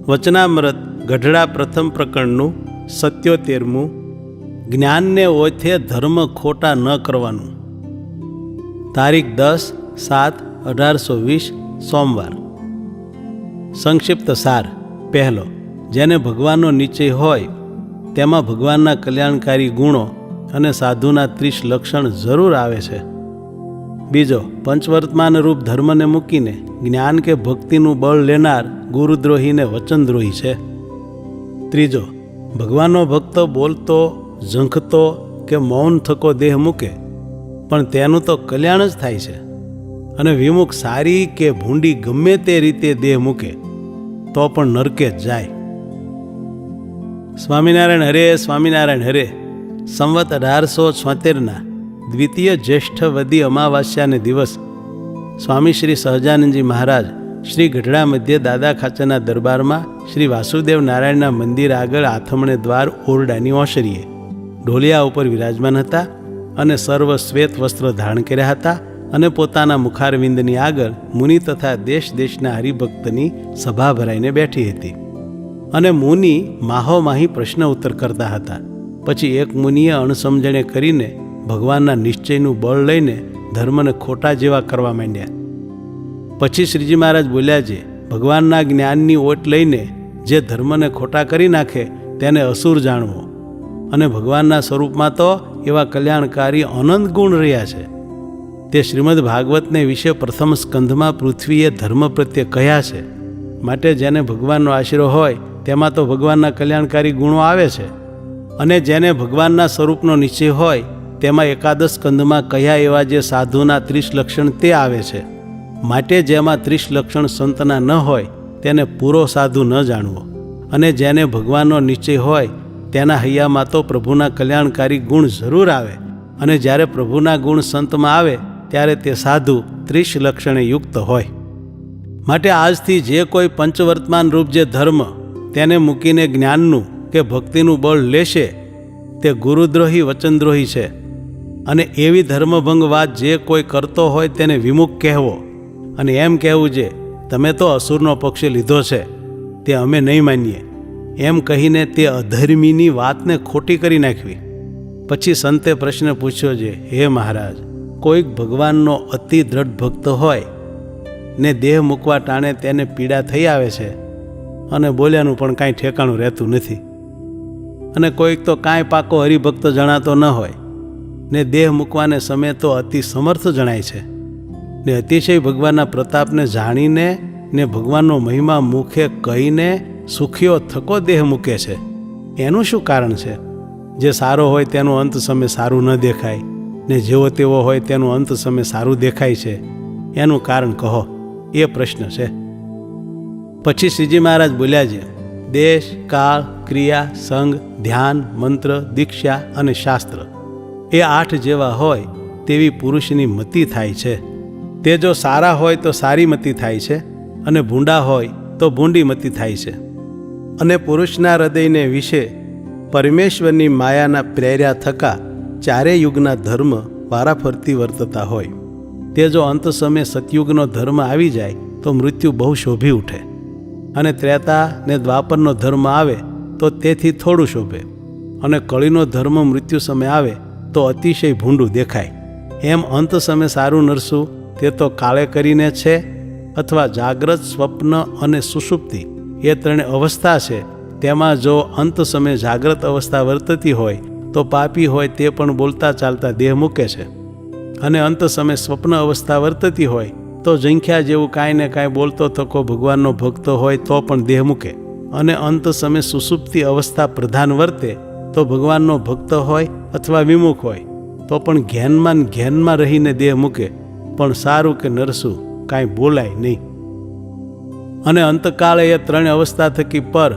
વચનામૃત ગઢડા પ્રથમ પ્રકરણનું 77મું. જ્ઞાનને ઓથે ધર્મ ખોટા ન કરવાનું. તારીખ 10/7/1820 સોમવાર. સંક્ષિપ્ત સાર. પહેલો, જેને ભગવાનનો નિશ્ચય હોય તેમાં ભગવાનના કલ્યાણકારી ગુણો અને સાધુના 30 લક્ષણ જરૂર આવે છે. બીજો, પંચવર્તમાન રૂપ ધર્મને મૂકીને જ્ઞાન કે ભક્તિનું બળ લેનાર ગુરુદ્રોહીને વચનદ્રોહી છે. ત્રીજો, ભગવાનનો ભક્ત બોલતો, ઝંખતો કે મૌન થકો દેહ મૂકે પણ તેનું તો કલ્યાણ જ થાય છે, અને વિમુખ સારી કે ભૂંડી ગમે તે રીતે દેહ મૂકે તો પણ નરકે જ જાય. સ્વામિનારાયણ હરે, સ્વામિનારાયણ હરે. સંવત 1876ના દ્વિતીય જ્યેષ્ઠવદી અમાવાસ્યાને દિવસ સ્વામી શ્રી સહજાનંદજી મહારાજ શ્રી ગઢડા મધ્ય દાદા ખાચરના દરબારમાં શ્રી વાસુદેવ નારાયણના મંદિર આગળ આથમણે દ્વાર ઓરડાની ઓસરીએ ઢોલિયા ઉપર વિરાજમાન હતા અને સર્વ શ્વેત વસ્ત્ર ધારણ કર્યા હતા, અને પોતાના મુખારવિંદની આગળ મુનિ તથા દેશ દેશના હરિભક્તની સભા ભરાઈને બેઠી હતી, અને મુનિ માહોમાહી પ્રશ્ન ઉત્તર કરતા હતા. પછી એક મુનિએ અણસમજણે કરીને ભગવાનના નિશ્ચયનું બળ લઈને ધર્મને ખોટા જેવા કરવા માંડ્યા. પછી શ્રીજી મહારાજ બોલ્યા છે, ભગવાનના જ્ઞાનની ઓટ લઈને જે ધર્મને ખોટા કરી નાખે તેને અસુર જાણવો, અને ભગવાનના સ્વરૂપમાં તો એવા કલ્યાણકારી અનંત ગુણ રહ્યા છે. તે શ્રીમદ ભાગવતને વિશે પ્રથમ સ્કંધમાં પૃથ્વીએ ધર્મ પ્રત્યે કહ્યા છે. માટે જેને ભગવાનનો આશરો હોય તેમાં તો ભગવાનના કલ્યાણકારી ગુણો આવે છે, અને જેને ભગવાનના સ્વરૂપનો નિશ્ચય હોય તેમાં એકાદશ સ્કંધમાં કહ્યા એવા જે સાધુના 30 લક્ષણ તે આવે છે. માટે જેમાં 30 લક્ષણ સંતના ન હોય તેને પૂરો સાધુ ન જાણવો, અને જેને ભગવાનનો નિશ્ચય હોય તેના હૈયામાં તો પ્રભુના કલ્યાણકારી ગુણ જરૂર આવે, અને જ્યારે પ્રભુના ગુણ સંતમાં આવે ત્યારે તે સાધુ 30 લક્ષણે યુક્ત હોય. માટે આજથી જે કોઈ પંચવર્તમાન રૂપ જે ધર્મ તેને મૂકીને જ્ઞાનનું કે ભક્તિનું બળ લેશે તે ગુરુદ્રોહી વચનદ્રોહી છે, અને એવી ધર્મભંગ વાત જે કોઈ કરતો હોય તેને વિમુખ કહેવો, અને એમ કહેવું છે તમે તો અસુરનો પક્ષ લીધો છે તે અમે નહીં માનીએ, એમ કહીને તે અધર્મીની વાતને ખોટી કરી નાખવી. પછી સંતે પ્રશ્ન પૂછ્યો છે, હે મહારાજ, કોઈક ભગવાનનો અતિ દ્રઢ ભક્ત હોય ને દેહ મૂકવા ટાણે તેને પીડા થઈ આવે છે, અને બોલ્યાનું પણ કાંઈ ઠેકાણું રહેતું નથી, અને કોઈક તો કાંઈ પાકો હરિભક્ત જણાતો ન હોય ને દેહ મૂકવાને સમયે તો અતિ સમર્થ જણાય છે, ને અતિશય ભગવાનના પ્રતાપને જાણીને ને ભગવાનનો મહિમા મુખે કહીને સુખીઓ થકો દેહ મૂકે છે. એનું શું કારણ છે? જે સારો હોય તેનું અંત સમય સારું ન દેખાય, ને જેવો તેવો હોય તેનું અંત સમય સારું દેખાય છે. એનું કારણ કહો, એ પ્રશ્ન છે. પછી શ્રીજી મહારાજ બોલ્યા છે, દેશ, કાળ, ક્રિયા, સંગ, ધ્યાન, મંત્ર, દીક્ષા અને શાસ્ત્ર એ 8 જેવા હોય તેવી પુરુષની મતિ થાય છે. તે જો સારા હોય તો સારી મતિ થાય છે, અને ભૂંડા હોય તો ભૂંડી મતિ થાય છે. અને પુરુષના હૃદયને વિશે પરમેશ્વરની માયાના પ્રેર્યા થકા 4 યુગના ધર્મ વારાફરતી વર્તતા હોય. તે જો અંત સમયે સતયુગનો ધર્મ આવી જાય તો મૃત્યુ બહુ શોભી ઉઠે, અને ત્રેતા ને દ્વાપરનો ધર્મ આવે તો તેથી થોડું શોભે, અને કળીનો ધર્મ મૃત્યુ સમય આવે તો અતિશય ભૂંડું દેખાય. એમ અંત સમય સારું નરસું તે તો કાળે કરીને છે, અથવા જાગ્રત, સ્વપ્ન અને સુષુપ્તિ એ 3 અવસ્થા છે. તેમાં જો અંત સમયે જાગ્રત અવસ્થા વર્તતી હોય તો પાપી હોય તે પણ બોલતા ચાલતા દેહ મૂકે છે, અને અંત સમયે સ્વપ્ન અવસ્થા વર્તતી હોય તો જંખ્યા જેવું કાંઈ ને કાંઈ બોલતો થકો ભગવાનનો ભક્ત હોય તો પણ દેહ મૂકે, અને અંત સમયે સુષુપ્તિ અવસ્થા પ્રધાન વર્તે તો ભગવાનનો ભક્ત હોય અથવા વિમુખ હોય તો પણ ઘેનમાં રહીને દેહ મૂકે, પણ સારું કે નરસું કાંઈ બોલાય નહીં. અને અંતકાળે એ 3 અવસ્થા થકી પર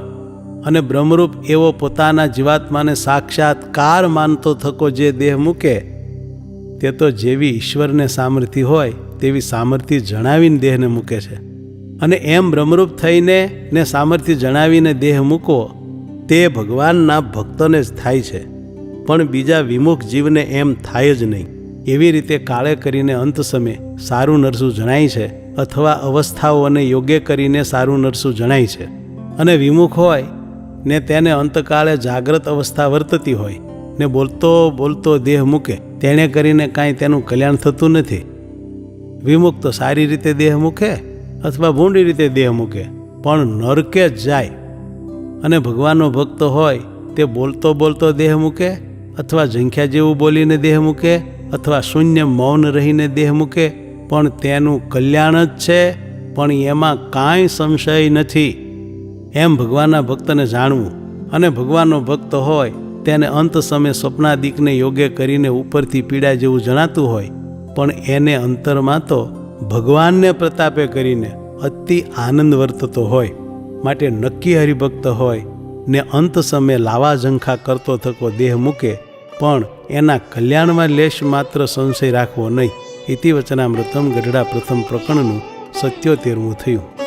અને બ્રહ્મરૂપ એવો પોતાના જીવાત્માને સાક્ષાત્કાર માનતો થકો જે દેહ મૂકે તે તો જેવી ઈશ્વરને સામર્થ્ય હોય તેવી સામર્થ્ય જણાવીને દેહને મૂકે છે. અને એમ બ્રહ્મરૂપ થઈને ને સામર્થ્ય જણાવીને દેહ મૂકો તે ભગવાનના ભક્તોને જ થાય છે, પણ બીજા વિમુખ જીવને એમ થાય જ નહીં. એવી રીતે કાળે કરીને અંત સમયે સારું નરસું જણાય છે અથવા અવસ્થાઓને યોગ્ય કરીને સારું નરસું જણાય છે. અને વિમુખ હોય ને તેને અંતકાળે જાગ્રત અવસ્થા વર્તતી હોય ને બોલતો બોલતો દેહ મૂકે, તેણે કરીને કાંઈ તેનું કલ્યાણ થતું નથી. વિમુખ તો સારી રીતે દેહ મૂકે અથવા ભૂંડી રીતે દેહ મૂકે, પણ નરકે જ જાય. અને ભગવાનનો ભક્ત હોય તે બોલતો બોલતો દેહ મૂકે અથવા ઝંખ્યા જેવું બોલીને દેહ મૂકે અથવા શૂન્ય મૌન રહીને દેહ મૂકે, પણ તેનું કલ્યાણ જ છે, પણ એમાં કાંઈ સંશય નથી એમ ભગવાનના ભક્તને જાણવું. અને ભગવાનનો ભક્ત હોય તેને અંત સમયે સ્વપ્નાદિકને યોગ્ય કરીને ઉપરથી પીડા જેવું જણાતું હોય, પણ એને અંતરમાં તો ભગવાનને પ્રતાપે કરીને અતિ આનંદ વર્તતો હોય. માટે નક્કી હરિભક્ત હોય ને અંત સમયે લાવા ઝંખા કરતો થકો દેહ મૂકે, પણ એના કલ્યાણમાં લેશ માત્ર સંશય રાખવો નહીં. ઇતિ વચનામૃતમ ગઢડા પ્રથમ પ્રકરણનું 77મું થયું.